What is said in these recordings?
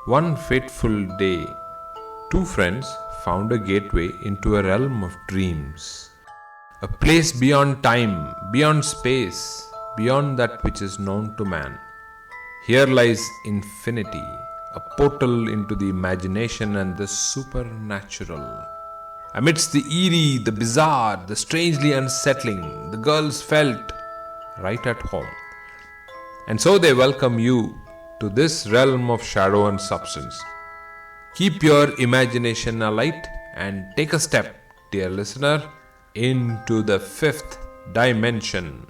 One fateful day, two friends found a gateway into a realm of dreams. A place beyond time, beyond space, beyond that which is known to man. Here lies infinity, a portal into the imagination and the supernatural. Amidst the eerie, the bizarre, the strangely unsettling, the girls felt right at home. And so they welcome you to this realm of shadow and substance. Keep your imagination alight and take a step, dear listener, into the fifth dimension.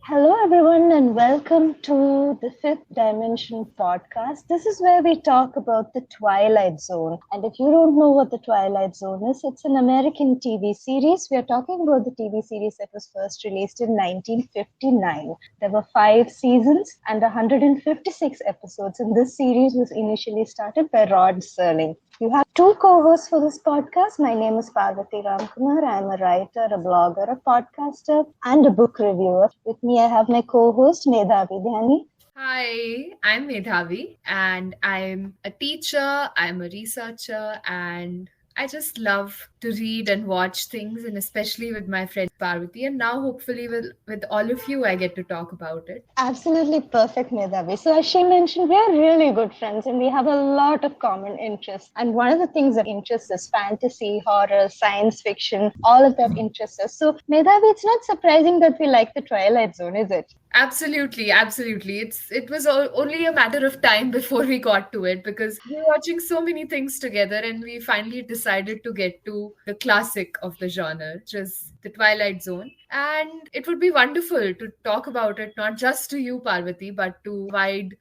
Hello, everyone, and welcome to the Fifth Dimension podcast. This is where we talk about the Twilight Zone. And if you don't know what the Twilight Zone is, it's an American TV series. We are talking about the TV series that was first released in 1959. There were 5 seasons and 156 episodes, and this series was initially started by Rod Serling. You have 2 co-hosts for this podcast. My name is Parvathi. I'm a writer, a blogger, a podcaster, and a book reviewer. With me, I have my co-host, Medhavi. Hi, I'm Medhavi, and I'm a teacher, I'm a researcher, and I just love to read and watch things, and especially with my friend Parvati. And now, hopefully, with all of you, I get to talk about it. Absolutely perfect, Medhavi. So, as she mentioned, we are really good friends and we have a lot of common interests. And one of the things that interests us, fantasy, horror, science fiction, all of that interests us. So, Medhavi, it's not surprising that we like the Twilight Zone, is it? Absolutely. It was only a matter of time before we got to it, because we were watching so many things together, and we finally decided to get to the classic of the genre, which is the Twilight Zone. And it would be wonderful to talk about it, not just to you, Parvati, but to wide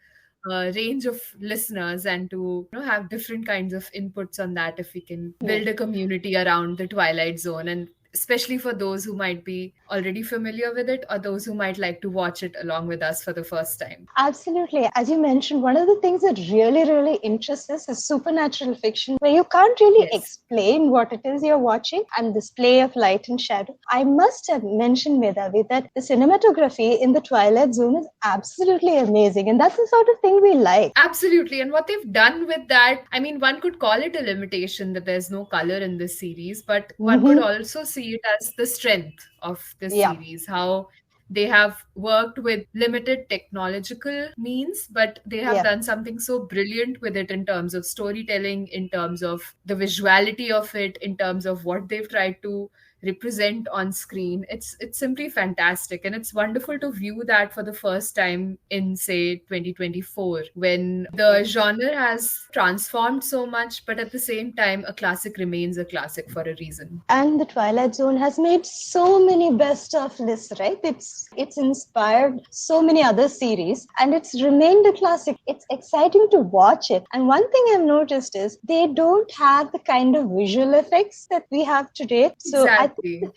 range of listeners, and to have different kinds of inputs on that, if we can build a community around the Twilight Zone, and especially for those who might be already familiar with it, or those who might like to watch it along with us for the first time. Absolutely. As you mentioned, one of the things that really interests us is supernatural fiction, where you can't really explain what it is you're watching, and this play of light and shadow. I must have mentioned, Medhavi, that the cinematography in the Twilight Zone is absolutely amazing, and that's the sort of thing we like. Absolutely. And what they've done with that, I mean, one could call it a limitation that there's no color in this series, but one could also see it as the strength of this series, how they have worked with limited technological means, but they have done something so brilliant with it in terms of storytelling, in terms of the visuality of it, in terms of what they've tried to represent on screen. It's simply fantastic, and it's wonderful to view that for the first time in, say, 2024, when the genre has transformed so much, but at the same time a classic remains a classic for a reason. And the Twilight Zone has made so many best of lists, right? It's inspired so many other series, and it's remained a classic. It's exciting to watch it. And one thing I've noticed is they don't have the kind of visual effects that we have today. So exactly. I think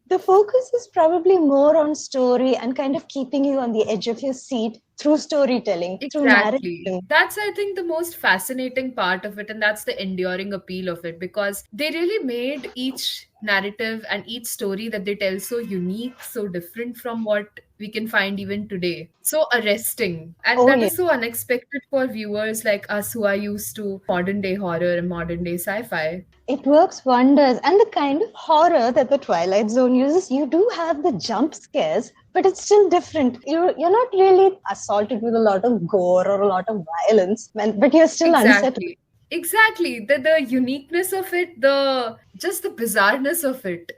the focus is probably more on story and kind of keeping you on the edge of your seat through storytelling, through narrative. That's, I think, the most fascinating part of it, and that's the enduring appeal of it, because they really made each narrative and each story that they tell so unique, so different from what we can find even today. So arresting. And is so unexpected for viewers like us who are used to modern day horror and modern day sci-fi. It works wonders. And the kind of horror that the Twilight Zone uses, you do have the jump scares, but it's still different. You're not really assaulted with a lot of gore or a lot of violence, but you're still unsettled. Exactly. The uniqueness of it, just the bizarreness of it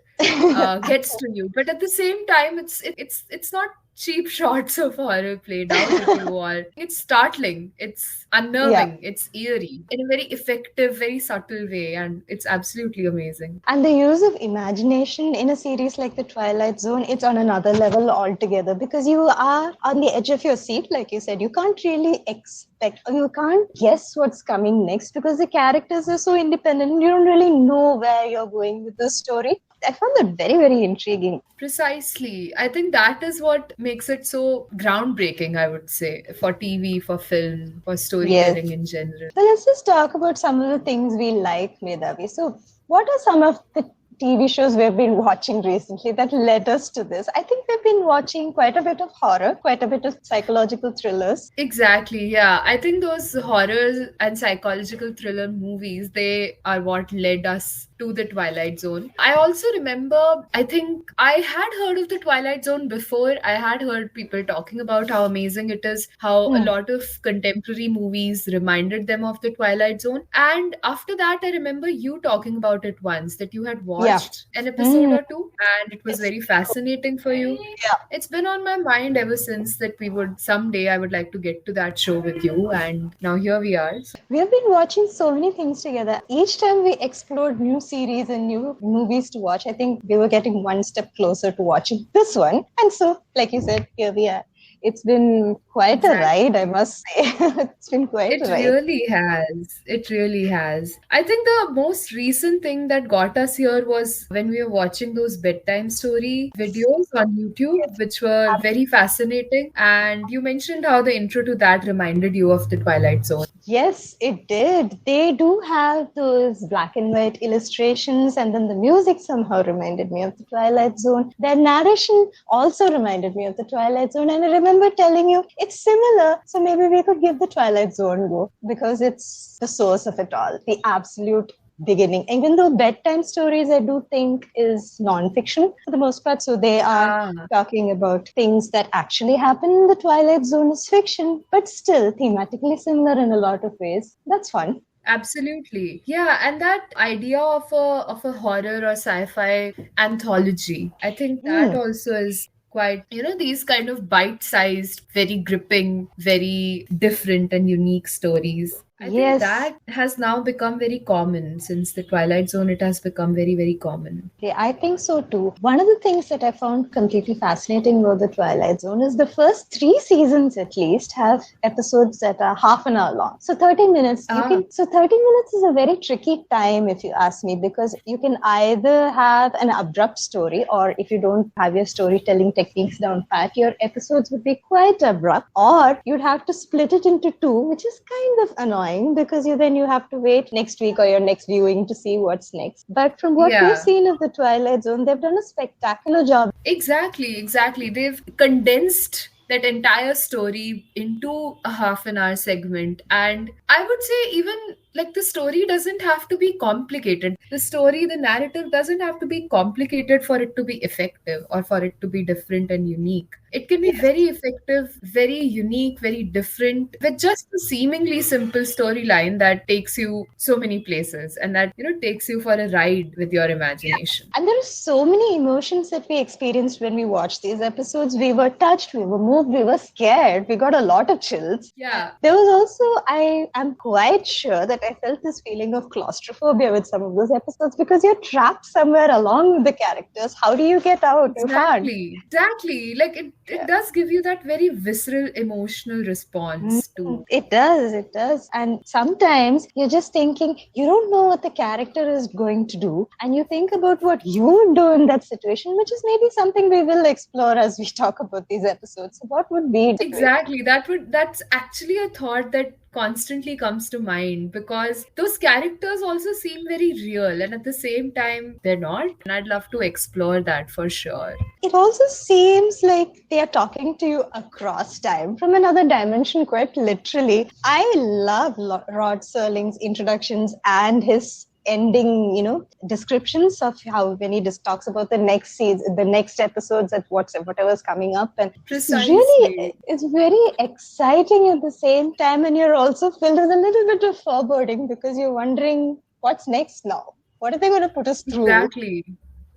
gets to you. But at the same time, it's not cheap shots of horror played out if you are. It's startling, it's unnerving, it's eerie in a very effective, very subtle way, and it's absolutely amazing. And the use of imagination in a series like the Twilight Zone, it's on another level altogether, because you are on the edge of your seat, like you said. You can't really expect, or you can't guess what's coming next, because the characters are so independent and you don't really know where you're going with the story. I found that very intriguing. Precisely. I think that is what makes it so groundbreaking, I would say, for TV, for film, for storytelling in general. So let's just talk about some of the things we like, Medhavi. So what are some of the TV shows we've been watching recently that led us to this. I think we've been watching quite a bit of horror, quite a bit of psychological thrillers. Exactly, yeah. I think those horror and psychological thriller movies, they are what led us to the Twilight Zone. I also remember, I think I had heard of the Twilight Zone before. I had heard people talking about how amazing it is, how a lot of contemporary movies reminded them of the Twilight Zone. And after that, I remember you talking about it once, that you had watched an episode or two and it was very fascinating for you. Yeah. It's been on my mind ever since that someday I would like to get to that show with you. And now here we are. We have been watching so many things together. Each time we explored new series and new movies to watch, I think we were getting one step closer to watching this one. And so, like you said, here we are. It's been quite a ride, I must say. It's been quite a ride. It really has. It really has. I think the most recent thing that got us here was when we were watching those bedtime story videos on YouTube, which were very fascinating. And you mentioned how the intro to that reminded you of the Twilight Zone. Yes, it did. They do have those black and white illustrations, and then the music somehow reminded me of the Twilight Zone. Their narration also reminded me of the Twilight Zone, and I remember telling you it's similar, so maybe we could give the Twilight Zone a go because it's the source of it all, the absolute beginning. Even though bedtime stories, I do think, is non-fiction for the most part. So they are talking about things that actually happen in the Twilight Zone is fiction, but still thematically similar in a lot of ways. That's fun. Absolutely. Yeah, and that idea of a horror or sci-fi anthology, I think that also is quite, these kind of bite-sized, very gripping, very different and unique stories. I think that has now become very common. Since the Twilight Zone, it has become very, very common. Yeah, I think so too. One of the things that I found completely fascinating about the Twilight Zone is the first 3 seasons at least have episodes that are half an hour long. So 30 minutes. So 30 minutes is a very tricky time if you ask me, because you can either have an abrupt story, or if you don't have your storytelling techniques down pat, your episodes would be quite abrupt, or you'd have to split it into 2, which is kind of annoying because then you have to wait next week or your next viewing to see what's next. But from what we've seen of the Twilight Zone, they've done a spectacular job. Exactly. They've condensed that entire story into a half an hour segment. And I would say even like the story doesn't have to be complicated. The narrative doesn't have to be complicated for it to be effective or for it to be different and unique. It can be very effective, very unique, very different, with just a seemingly simple storyline that takes you so many places and that, takes you for a ride with your imagination. And there are so many emotions that we experienced when we watched these episodes. We were touched, we were moved, we were scared, we got a lot of chills. Yeah. There was also, I am quite sure that I felt this feeling of claustrophobia with some of those episodes because you're trapped somewhere along with the characters. How do you get out? Exactly. Like it does give you that very visceral emotional response too. It does. And sometimes you're just thinking, you don't know what the character is going to do. And you think about what you would do in that situation, which is maybe something we will explore as we talk about these episodes. So what would be? Exactly. That's actually a thought that constantly comes to mind, because those characters also seem very real and at the same time they're not, and I'd love to explore that for sure. It also seems like they are talking to you across time from another dimension, quite literally. I love Rod Serling's introductions and his ending, descriptions of how when he just talks about the next season, the next episodes, at whatever's coming up, and really, it's very exciting at the same time, and you're also filled with a little bit of foreboding because you're wondering what's next now. What are they going to put us through? Exactly.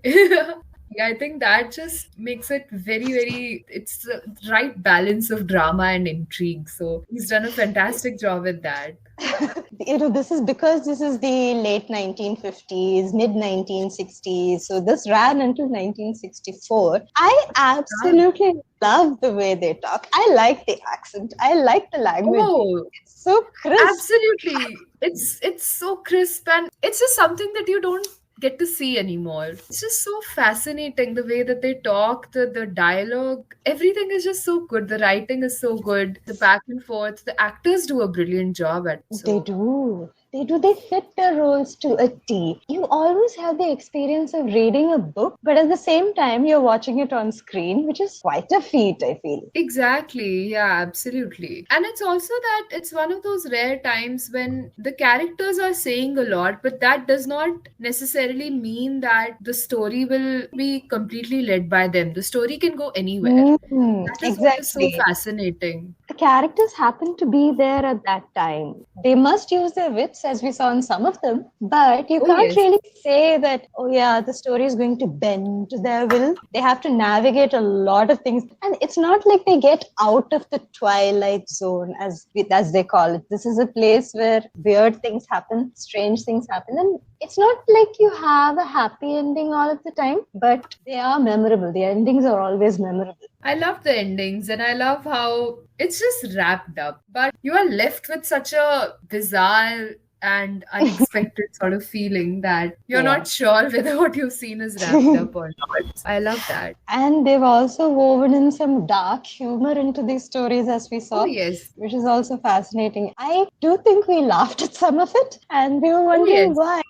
Yeah, I think that just makes it very, very, it's the right balance of drama and intrigue. So he's done a fantastic job with that. This is because this is the late 1950s, mid 1960s. So this ran until 1964. I absolutely love the way they talk. I like the accent. I like the language. Oh, it's so crisp. Absolutely. It's so crisp, and it's just something that you don't get to see anymore. It's just so fascinating the way that they talk, the dialogue, everything is just so good. The writing is so good, the back and forth, the actors do a brilliant job at it. They do. They fit their roles to a T. You always have the experience of reading a book, but at the same time, you're watching it on screen, which is quite a feat, I feel. Exactly. Yeah, absolutely. And it's also that it's one of those rare times when the characters are saying a lot, but that does not necessarily mean that the story will be completely led by them. The story can go anywhere. That is what is so Exactly. fascinating. The characters happen to be there at that time. They must use their wits, as we saw in some of them, but you Oh, can't yes. really say that, oh yeah, the story is going to bend to their will. They have to navigate a lot of things. And it's not like they get out of the Twilight Zone, as they call it. This is a place where weird things happen, strange things happen. And it's not like you have a happy ending all of the time, but they are memorable. The endings are always memorable. I love the endings and I love how it's just wrapped up. But you are left with such a bizarre and unexpected sort of feeling that you're Yeah. not sure whether what you've seen is wrapped up or not. I love that. And they've also woven in some dark humor into these stories, as we saw. Oh, yes. Which is also fascinating. I do think we laughed at some of it, and we were wondering yes. why.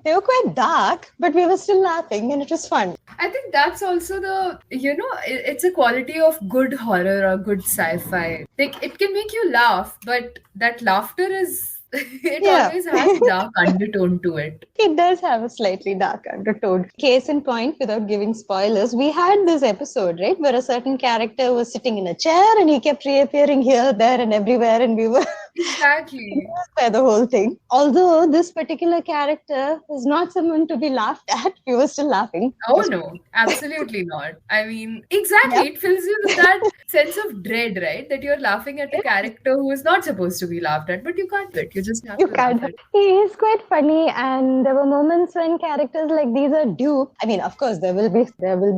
They were quite dark, but we were still laughing, and it was fun. I think that's also it's a quality of good horror or good sci-fi. Like, it can make you laugh, but that laughter is it always has dark undertone to it. It does have a slightly dark undertone. Case in point, without giving spoilers, we had this episode, right, where a certain character was sitting in a chair and he kept reappearing here, there, and everywhere, and we were exactly by the whole thing. Although this particular character was not someone to be laughed at, we were still laughing. Oh no, absolutely not. I mean, exactly, it fills you with that sense of dread, right? That you're laughing at a character who is not supposed to be laughed at, but you can't do it. You just have to laugh at it. He is quite funny, and there were moments when characters like these are duped. I mean, of course, there will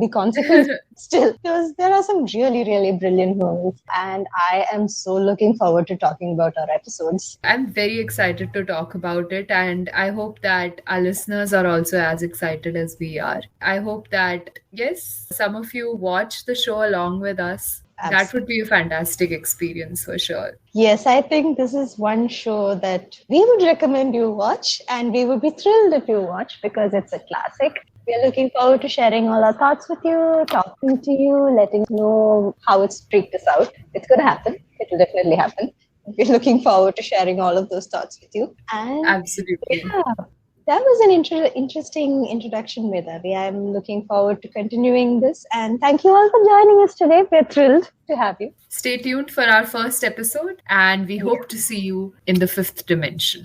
be consequences still, because there are some really, really brilliant moments, and I am so looking forward to talking about our episodes. I'm very excited to talk about it, and I hope that our listeners are also as excited as we are. I hope that, yes, some of you watch the show along with us. Absolutely. That would be a fantastic experience for sure. Yes, I think this is one show that we would recommend you watch, and we would be thrilled if you watch because it's a classic. We're looking forward to sharing all our thoughts with you, talking to you, letting you know how it's freaked us out. It's going to happen. It will definitely happen. We're looking forward to sharing all of those thoughts with you. And absolutely. Yeah, that was an interesting introduction, Medhavi. I'm looking forward to continuing this. And thank you all for joining us today. We're thrilled to have you. Stay tuned for our first episode, and we hope to see you in the fifth dimension.